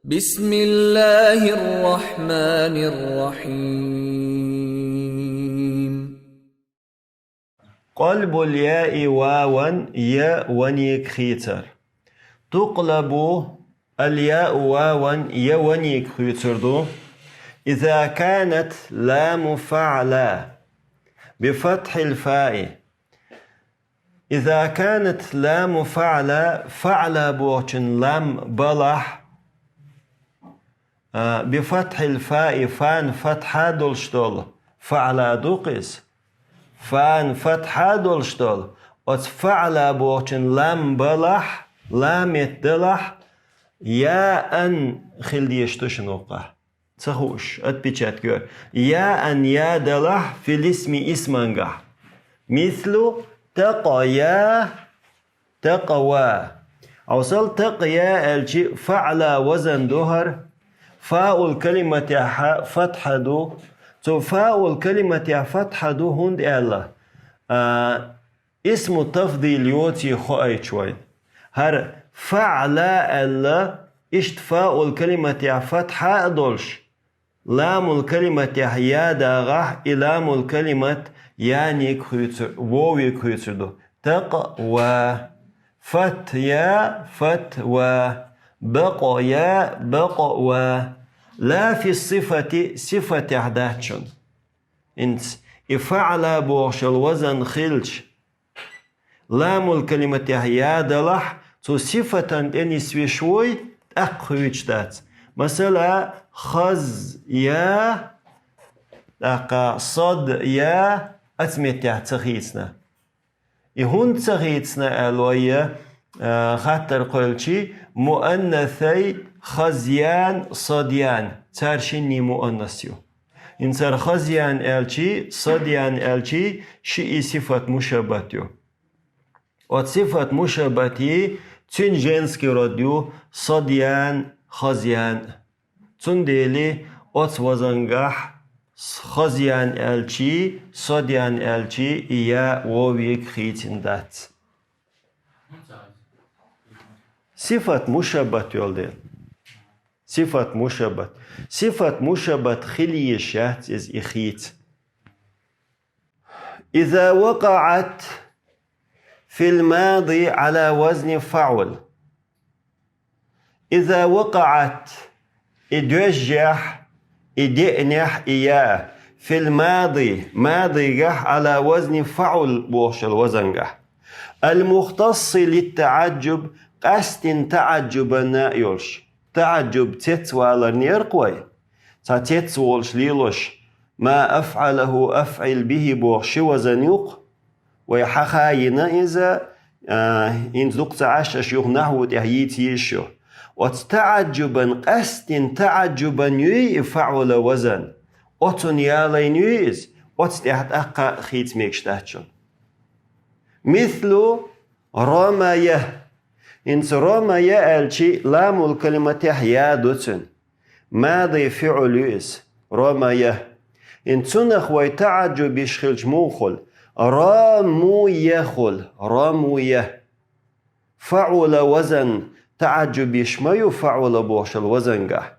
بسم الله الرحمن الرحيم. قلب الياء واوا ياء ونيك خيتر تقلب الياء واوا يا ونيك خيتر دو إذا كانت لام فعلا بفتح الفاء. إذا كانت لام فعلا فعلا بوچن لام بلح بفتح الفاء فان فتحة دولشتول فعلا دوقس فان فتحة دولشتول فعلا بوچن لام بلح لام يتدلح يا أن خلديشتوشنوقه تخوش اتبيشات كور يا أن يا دلح في الاسم اسمنجح مثل تقيا تقوى أوصل تقيا الشيء فعل وزن دهر فاء الكلمة فتحة دو فاء الكلمة فتحة دو هند الله اسم التفضيل يوتي خؤي شوي هر فعل الله اشت فاء الكلمة فتحة دولش لام الكلمة يا داغح إلام الكلمة يعني كويتر ووي كويتر دو تقوى فتيا فتوى بقيا بقوى لا في الصفة صفة عداتشن انت افعل بوش الوزن خلش لام الكلمة يا دلح تو صفة اني سويشوي اقويش دات مثلا خز يا اقا صد يا اتمت تخيصنا يهون تخيصنا الوية خاطر قلتي مؤنثي خزيان صديان ترشيني مؤنثيو انسان خزيان الشي صديان الشي شيء صفة مشابهتيو وصفة مشابهتي تون جنسكي راديو صديان خزيان تون ديلي ات وزنگح خزيان الشي صديان الشي يا وويك خيتين دات صفة مشابهة يولدين صفة مشابهة صفة مشابهة خلي شهت إز إخيت إذا وقعت في الماضي على وزن فعل إذا وقعت إدوجح إدئنح إياه في الماضي ماضي جح على وزن فعل بوش الوزن جح المختص للتعجب قاستن تعجبنا يولش تعجب تتوالر نيرقوي تتوالش ليلوش ما أفعله أفعل به بوش وزنيق ويحخاينا إذا إن زقت عشش يغنحو تهيتي يشو وتعجبا قاستن تعجبا يفعل وزن أتن يالين يز أتستحت أقا خيت ميكشتاتشون مثل رميه إنس رميه الشي لام الكلمة يا دوتن ماضي فعل يس رميه إنسون أخوي تعجب يشخلج موخل رامو يخل رامو يه فعل وزن تعجب يشميو فعل بوش الوزن قح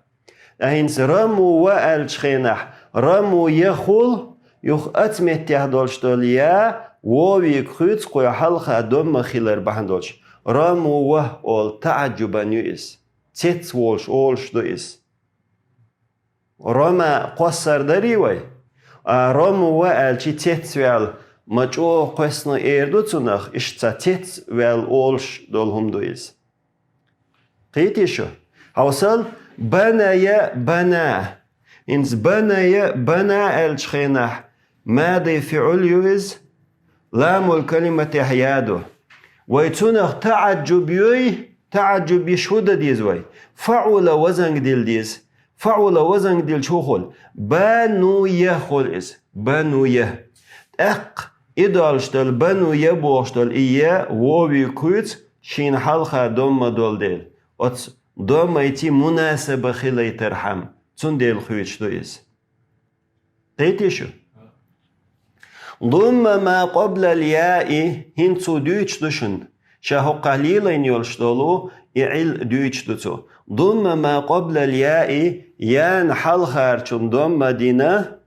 إنس رامو والشخينح رامو يخل يخ أتمت يهدولش دوليا ووي كريت قوي حلقة دوم خيلر بحندولش رامو وه أول تعجبا يؤس تيت وولش أولش دو إس راما قصر داري وي رامو وألشي تيت ويال مجو قسنا إيردو تنخ إشتا تيت ويال أولش دولهم دو إس قيتي شو حوصل بنايا بنا إنس بنايا بنا الشخينح ماذا فعل يوز لام الكلمة يحيادو ويتونخ تعجب يوي تعجب يشهد ديز وي فعل وزن ديل ديز فعل وزن ديل شوخل بانو يخل إس بانو يه اق إدالشتل بانو يبوشتل إيا ووي كويت شين حلقة دوما دول ديل وات دوما يتي مناسبة خلي ترحم تون ديل خويتش دو إس تيتي شو ضم ما قبل الياء هنتو دوش دشن شاهو قليلا يولشتولو إعل دويتشتو ضم ما قبل الياء يان حلخارشن ضم دينا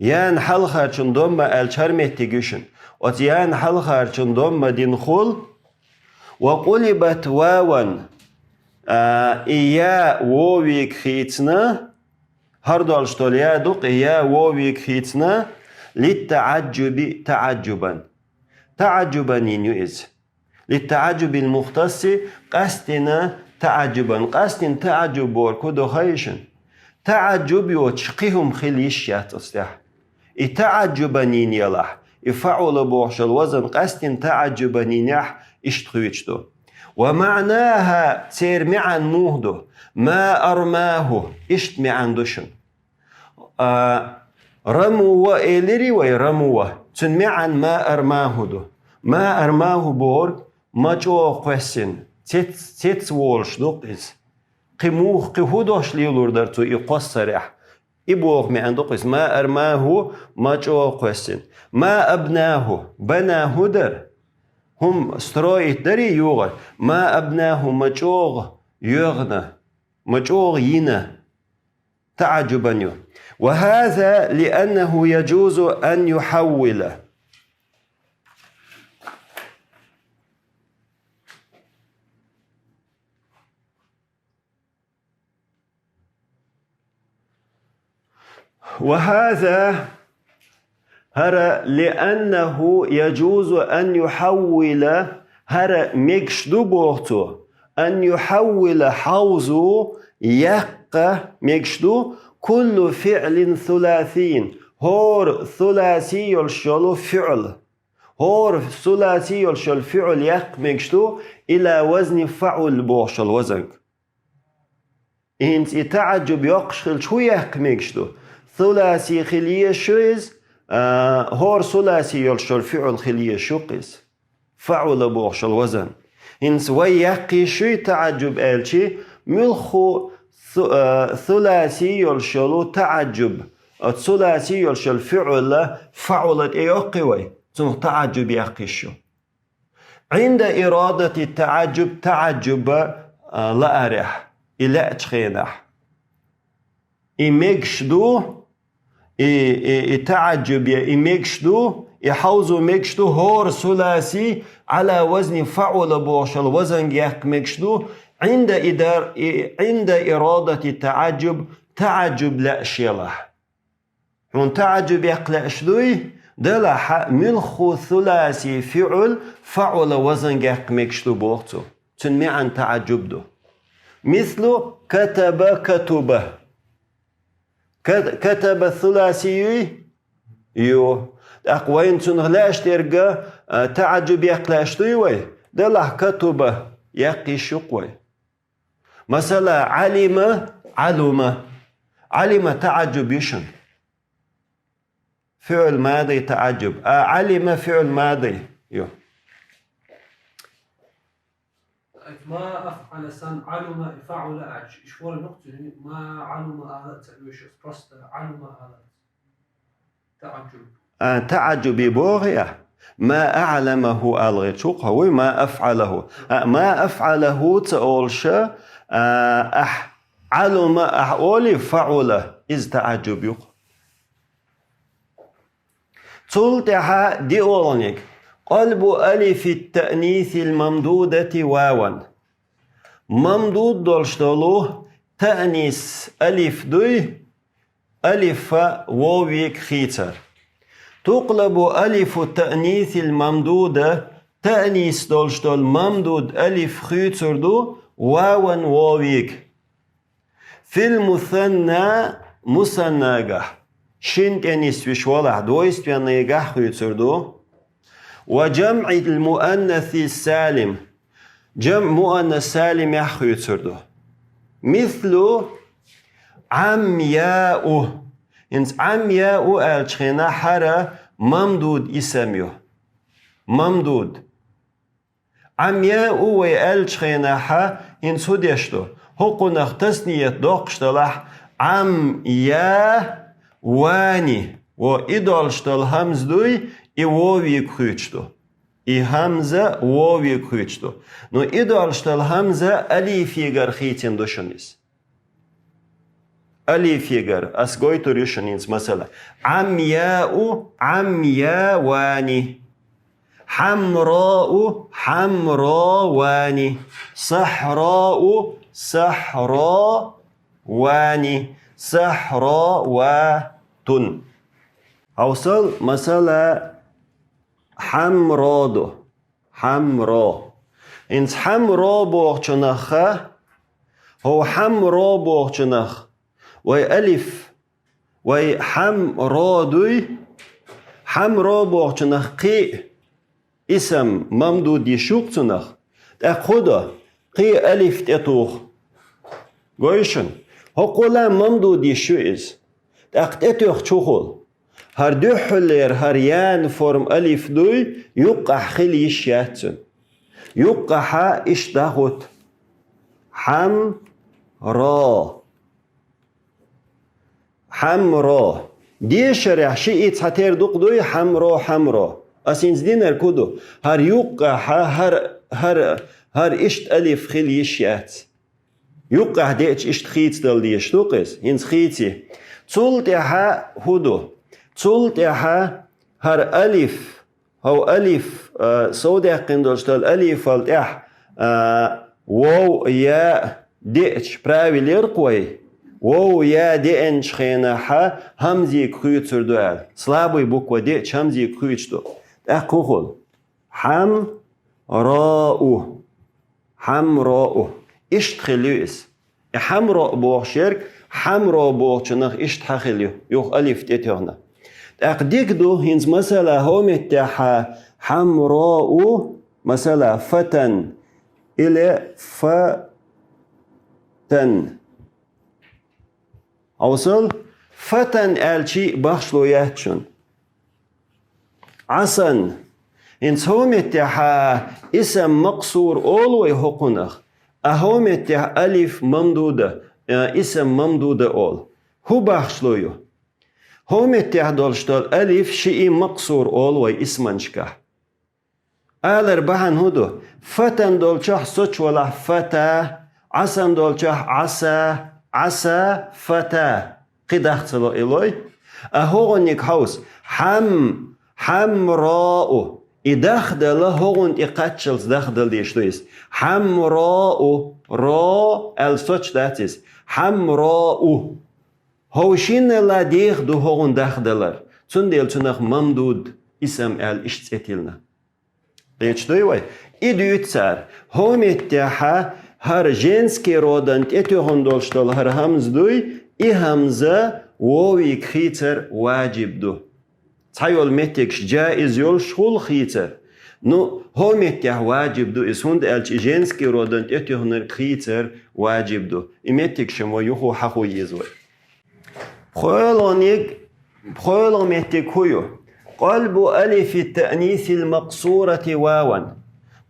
يان حلخارشن ضم الشرمتيجوشن وتيان حلخارشن ضم دين خل وقلبت واوا إيا وويك خيتنا هردول شتوليا دوق إيا وويك خيتنا للتعجب تعجبا ينوئز للتعجب المختص قستنا تعجبا قستن تعجب بوركو دو خيشن تعجب يوتشقهم خليشيات أستح تعجبا ينيلح يفعل بوحش الوزن قستن تعجبا ينيح اشتخويتشتو ومعناها تير معن موهدو ما أرماه اشت معن دوشن رموه إليري ويرموه تن معن ما أرماه دو ما أرماه بورك ماجو قوسين تيت وولش دوقيز قموه قهودوش ليولور درتو يقصرح إبوغ معن دوقيز ما أرماه ماجو قوسين ما أبناه بناه در هم سترويت دري يوغر ما أبناه مجوغ يغنى مجوغ ينا تعجبا يو وهذا لأنه يجوز أن يحول وهذا هرا لأنه يجوز أن يحول هرا ميكشدو بوغتو أن يحول حوزو يق ميكشدو كل فعل ثلاثي هور ثلاثي يلشلو فعل هور ثلاثي يلشل فعل يق ميكشدو إلى وزن فعل بوغش الوزن إنت يتعجب يقشل شو يق ميكشدو ثلاثي خليه شويز هور ثلاثي يلشل فعل خليه شوقيز فعل بوغش الوزن إنس ويقي شو تعجب ألشي ملخو ثلاثي يلشلو تعجب الثلاثي يلشل فعل فعلت ايقوي ثم تعجب يقشو عند إرادة التعجب تعجب لا أرح إلى أتخينح إميكشدو تعجب إميكشدو يحوزو ميكشدو هور ثلاثي على وزن فعل بوش الوزن يق ميكشدو عند إرادة التعجب تعجب لا شيلح هون تعجب يقلع شدوي دلح ملخو ثلاثي فعل وزن يق ميكشدو بوغتو تنمي عن تعجب دو مثل كتب كتب ثلاثي يو أقوين تنغلاش ترقى تعجب يقلع شدوي دلح كتب يقي شقوي مثلا علم تعجب يشن فعل ماضي تعجب علم فعل ماضي يو ما أفعل سن علم فعل أج إشوار نقطة ما علم آلت وش أسبرست علم آلت تعجب تعجب بوغية ما أعلمه ألغي شوق هو ما أفعله ما أفعله تقولش علم أولي فعل إز تعجب يق تلتها دي أولنك قلب ألف التأنيث الممدودة واوا ممدود دولشتلو تأنيث ألف دوي ألف وويك خيتر تقلب ألف التأنيث الممدودة تأنيث دولشتل ممدود ألف خيتر دو واوا وويك في المثنى مثنى شنت أنيس وشوالح دويست بأنيقه خيتر دو وجمع المؤنث السالم جمع مؤنث سالم يخيتر دو مثل عمياء إنس عمياء ألشخنا حرا ممدود اسميو ممدود عمياء وألشخنا حا إنس هديشتو هقو نختسنية دوقشتلح عمياء واني وإدالشتل همز دوي إيووي كريتشتو и хамза вови кычту. Но идуал что хамза алифигар хитин душунис. Алифигар асгойто решунис масала. Амьяу амьявани. حمراء حمراوان صحراء صحراوان صحراوات أوصل مثلا حمراد حمراء إنس حمراء بوغشنخ هو حمراء بوغشنخ وي ألف وي حمرادوي حمراء بوغشنخ قي اسم ممدود يشوقتنخ خدا قي ألف تتوخ قويشن هو قولا ممدود يشوئز تتوخ تشوخول هر دو حلير هر يان فرم ألف دوي يقع خلي يشياتن يقع ها اشتاغت حم را حمرا دي شرع شيء تحتير دوق دوي حمرا حمرا أسينز دينر كودو هر يوقع هر اشت ألف خيل يشيات يوقع ديش اشت خيت دل ديش دوقس هنز خيتي تولت ها هودو تولت ها هر ألف هو ألف سوداء قندوش دل ألف التح واو يا ديش براوي ليرقوي واو يا دينش خينا ها همزي كويتر دوال слабый буква ديش همزي كويتر أقول حمراء حمراء اشتخليس حمراء بوغ شرك حمراء بوغ شنخ اشتخليو يوخ ألف تتهنا أقديك دو هنز مثلا هم التحا حمراء مثلا فتن إلى فتن أوصل فتن ألشي بخشلو ياتشون عسن إنس هومتها اسم مقصور أول ويحقنخ أهومتها ألف ممدودة اسم ممدودة أول هو بخشلويو هومتها دولشتال ألف شيء مقصور أول ويسمنشكه ألر بحن هدو فتن دولشه سوچ ولا فتا عسن دولشه عسا عسا فتا قدختلو إلوي أهوغنك هوس حمراء إدخل هون إقاتشلز دخل ديش دويس حمراء را السوتش داتيس حمراء هوشين لا ديخ دو هون دخلر تون ديل تونخ ممدود اسم إشت اتيلنا ديش دوي إدويت سار هم اتحا هر جنسكي رودن اتهون دولشتال هر همز دوي إي همزة ووي كخيتر واجب دو تايول متكش جائز يول شغل خيتر نو هو متح واجب دو اسهند الچ جنسكي رودن اتهونر خيتر واجب دو امتكش مو يخو حقو يزوي بخيلون متك هيو قلب ألف التأنيث المقصورة واوا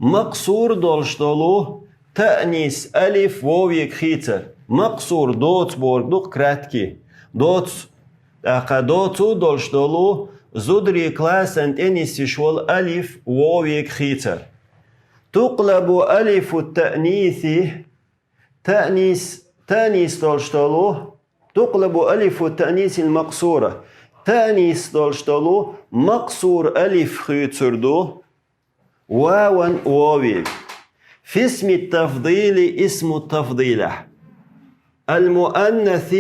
مقصور دولشتالو تأنيث ألف ووي خيتر مقصور دوت بورg دو كراتكي دوتو دولشتالو زودري كلاس أنت أنيسي شوال ألف وويك خيتر تقلب ألف التأنيث تأنيس دولشتالو تقلب ألف التأنيث المقصورة تأنيس دولشتالو مقصور ألف خيتر دو واوا وويك في اسم التفضيل اسم التفضيلة المؤنث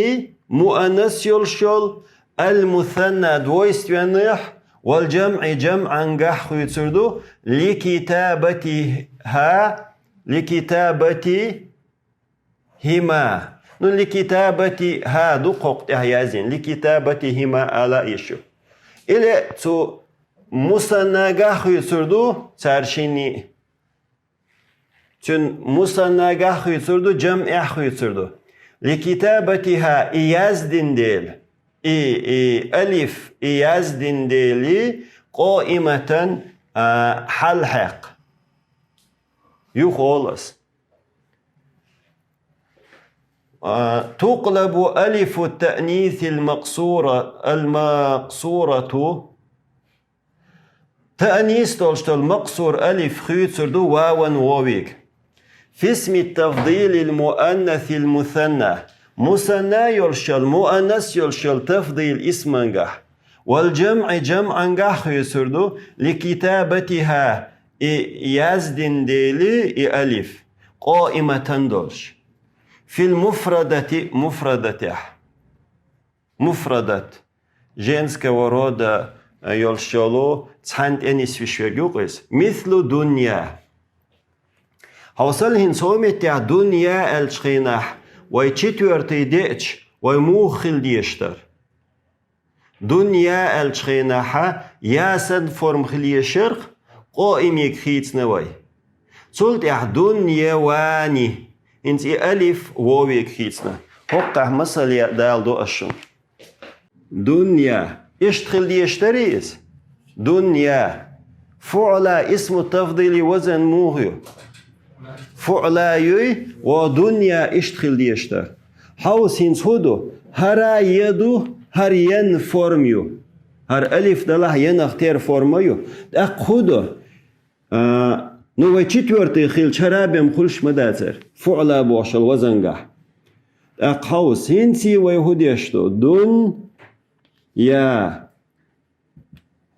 مؤنث يلشل المثنى دويستوانيح والجمع جمعا قح يتسردو لكتابتهما لكتابتها دقوق تهيازين لكتابتهما على إيشو إلى تو مثنى قح يتسردو تارشيني تون مثنى قح يتسردو جمع قح يتسردو لكتابتها إيازدين ديل ألف إيازدين ديلي قائمة حلحق يخلص تقلب ألف التأنيث المقصورة تأنيس دولشتل مقصور ألف خيوتر دو واون وويك في اسم التفضيل المؤنث المثنى مثنى يلشل مؤنث يلشل تفضيل اسمنجح والجمع جمعنجح خيوتر دو لكتابتها يزدن ديلي ألف قائمة دولش في المفردة مفردة جنس كورودا يلشلو تحنت أنيس في شويقوقس مثل دنيا هوصلهن سوميتع دنيا الشخينح ويتشتورتي ديتش ويموخل ديشتر دنيا الشخينح ياسن فرم خلي شرق قائمي خيت نوي صلت دنيا واني انت ألف ووي خيتنا هقع مثل دال دو أشن دنيا اشتغل ديشتريس دنيا فعل اسم التفضيل وزن موهيو فعلايوي ودنيا اشتغل ديشتر حوس هنس هدو هرا يدو هر ين فورميو هر ألف دله ين اختير فورميو اق هدو نو چتورتي خيل شرابم خلش مداتر فعلا بوشل وزنگه اق حوس هنسي ويهوديشتو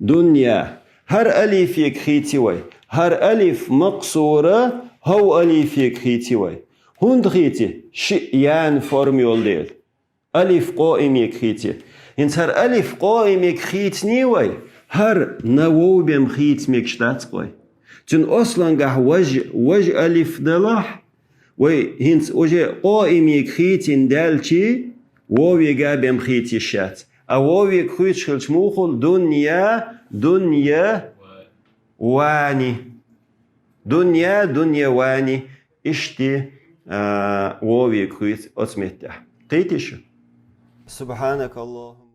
دنيا هر ألف يكخيتي وي هر ألف مقصورة هو ألف يكخيتي وي هند خيتي شئيان فورميول ديل ألف قائم يكخيتي انت هر ألف قائم يكخيتني وي هر نووبم خيت ميكشتات وي تن أصلا قح وج ألف دلح وي هنس وجه قائم يكخيتين دالشي ووي قابم خيتي شات أووي كويتش خلش موخل دنيا واني دنيا واني اشتي ووي كويت أتمتع قيتش سبحانك اللهم